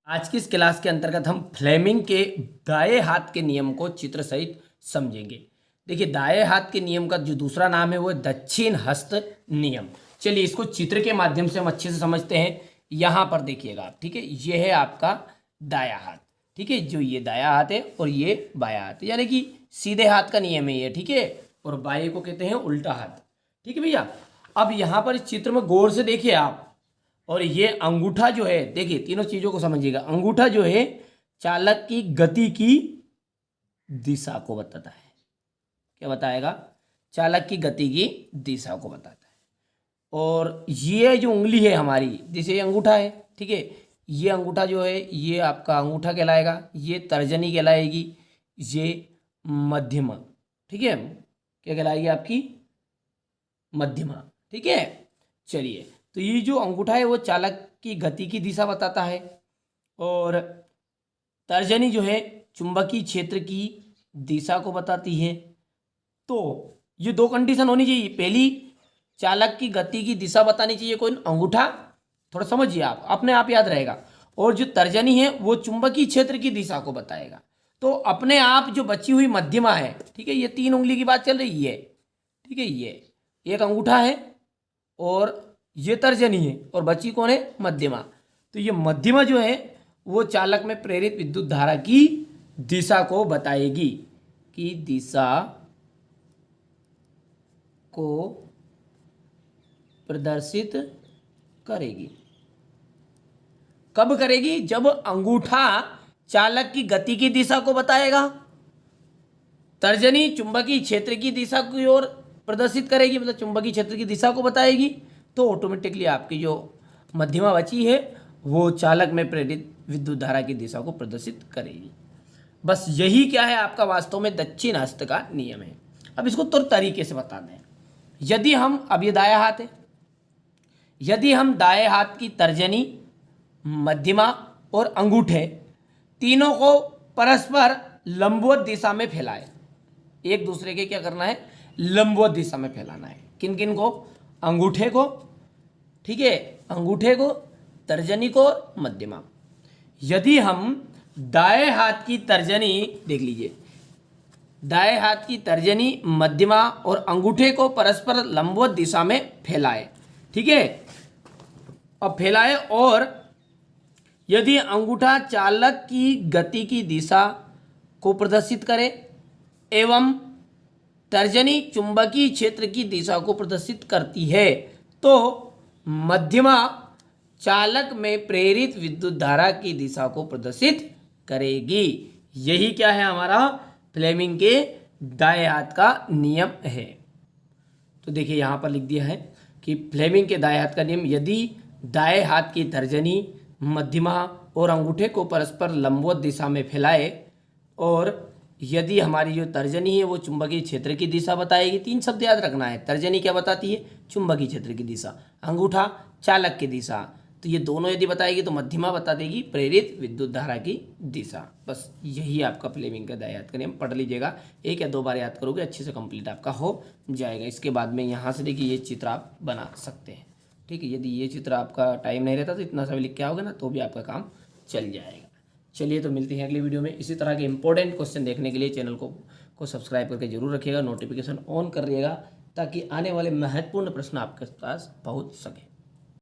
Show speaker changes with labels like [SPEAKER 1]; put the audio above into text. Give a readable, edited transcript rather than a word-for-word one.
[SPEAKER 1] आज की इस क्लास के अंतर्गत हम फ्लेमिंग के दाएं हाथ के नियम को चित्र सहित समझेंगे। देखिए, दाएं हाथ के नियम का जो दूसरा नाम है वो है दक्षिण हस्त नियम। चलिए इसको चित्र के माध्यम से हम अच्छे से समझते हैं। यहाँ पर देखिएगा आप, ठीक है, ये है आपका दायां हाथ, ठीक है, जो ये दायां हाथ है और ये बायां हाथ, यानी कि सीधे हाथ का नियम है ये, ठीक है, और बाएं को कहते हैं उल्टा हाथ, ठीक है भैया। अब यहाँ पर इस चित्र में गौर से देखिए आप, और ये अंगूठा जो है, देखिए तीनों चीजों को समझिएगा। अंगूठा जो है चालक की गति की दिशा को बताता है। क्या बताएगा? चालक की गति की दिशा को बताता है। और ये जो उंगली है हमारी, जैसे ये अंगूठा है, ठीक है, ये अंगूठा जो है ये आपका अंगूठा कहलाएगा, ये तर्जनी कहलाएगी, ये मध्यमा, ठीक है, क्या कहलाएगी आपकी? मध्यमा, ठीक है। चलिए, तो ये जो अंगूठा है वो चालक की गति की दिशा बताता है, और तर्जनी जो है चुंबकीय क्षेत्र की दिशा को बताती है। तो ये दो कंडीशन होनी चाहिए। पहली, चालक की गति की दिशा बतानी चाहिए कोई अंगूठा, थोड़ा समझिए आप, अपने आप याद रहेगा। और जो तर्जनी है वो चुंबकीय क्षेत्र की दिशा को बताएगा। तो अपने आप जो बची हुई मध्यमा है, ठीक है, ये तीन उंगली की बात चल रही है, ठीक है, ये एक अंगूठा है और ये तर्जनी है, और बची कौन है? मध्यमा। तो ये मध्यमा जो है वो चालक में प्रेरित विद्युत धारा की दिशा को बताएगी, कि दिशा को प्रदर्शित करेगी। कब करेगी? जब अंगूठा चालक की गति की दिशा को बताएगा, तर्जनी चुंबकीय क्षेत्र की दिशा की ओर प्रदर्शित करेगी, मतलब चुंबकीय क्षेत्र की दिशा को बताएगी, तो ऑटोमेटिकली आपकी जो मध्यमा बची है वो चालक में प्रेरित विद्युत धारा की दिशा को प्रदर्शित करेगी। बस यही क्या है आपका वास्तव में दक्षिण हस्त का नियम है। अब इसको तुरंत तरीके से बता दें। यदि हम, अब ये दायां हाथ है, यदि हम दाएं हाथ की तर्जनी, मध्यमा और अंगूठे तीनों को परस्पर लंबवत दिशा में फैलाए, एक दूसरे के क्या करना है? लंबवत दिशा में फैलाना है। किन किन को? अंगूठे को, ठीक है, अंगूठे को, तर्जनी को, मध्यमा। यदि हम दाएं हाथ की तर्जनी, देख लीजिए, दाएं हाथ की तर्जनी, मध्यमा और अंगूठे को परस्पर लंबवत दिशा में फैलाए, ठीक है, अब फैलाए, और यदि अंगूठा चालक की गति की दिशा को प्रदर्शित करे एवं तर्जनी चुंबकीय क्षेत्र की दिशा को प्रदर्शित करती है, तो मध्यमा चालक में प्रेरित विद्युत धारा की दिशा को प्रदर्शित करेगी। यही क्या है? हमारा फ्लेमिंग के दाएं हाथ का नियम है। तो देखिए यहां पर लिख दिया है कि फ्लेमिंग के दाएं हाथ का नियम, यदि दाएं हाथ की तर्जनी, मध्यमा और अंगूठे को परस्पर लंबवत दिशा में फैलाए, और यदि हमारी जो तर्जनी है वो चुंबकीय क्षेत्र की दिशा बताएगी। तीन शब्द याद रखना है। तर्जनी क्या बताती है? चुंबकीय क्षेत्र की दिशा। अंगूठा चालक की दिशा। तो ये दोनों यदि बताएगी तो मध्यमा बता देगी प्रेरित विद्युत धारा की दिशा। बस यही आपका फ्लेमिंग का दाएं हाथ का नियम। पढ़ लीजिएगा, एक या दो बार याद करोगे अच्छे से कंप्लीट आपका हो जाएगा। इसके बाद में यहाँ से देखिए ये चित्र आप बना सकते हैं, ठीक है। यदि ये चित्र आपका टाइम नहीं रहता तो इतना सा भी लिख के आओगे ना तो भी आपका काम चल जाएगा। चलिए, तो मिलते हैं अगली वीडियो में। इसी तरह के इंपॉर्टेंट क्वेश्चन देखने के लिए चैनल को सब्सक्राइब करके जरूर रखिएगा, नोटिफिकेशन ऑन कर रखिएगा, ताकि आने वाले महत्वपूर्ण प्रश्न आपके पास पहुंच सके।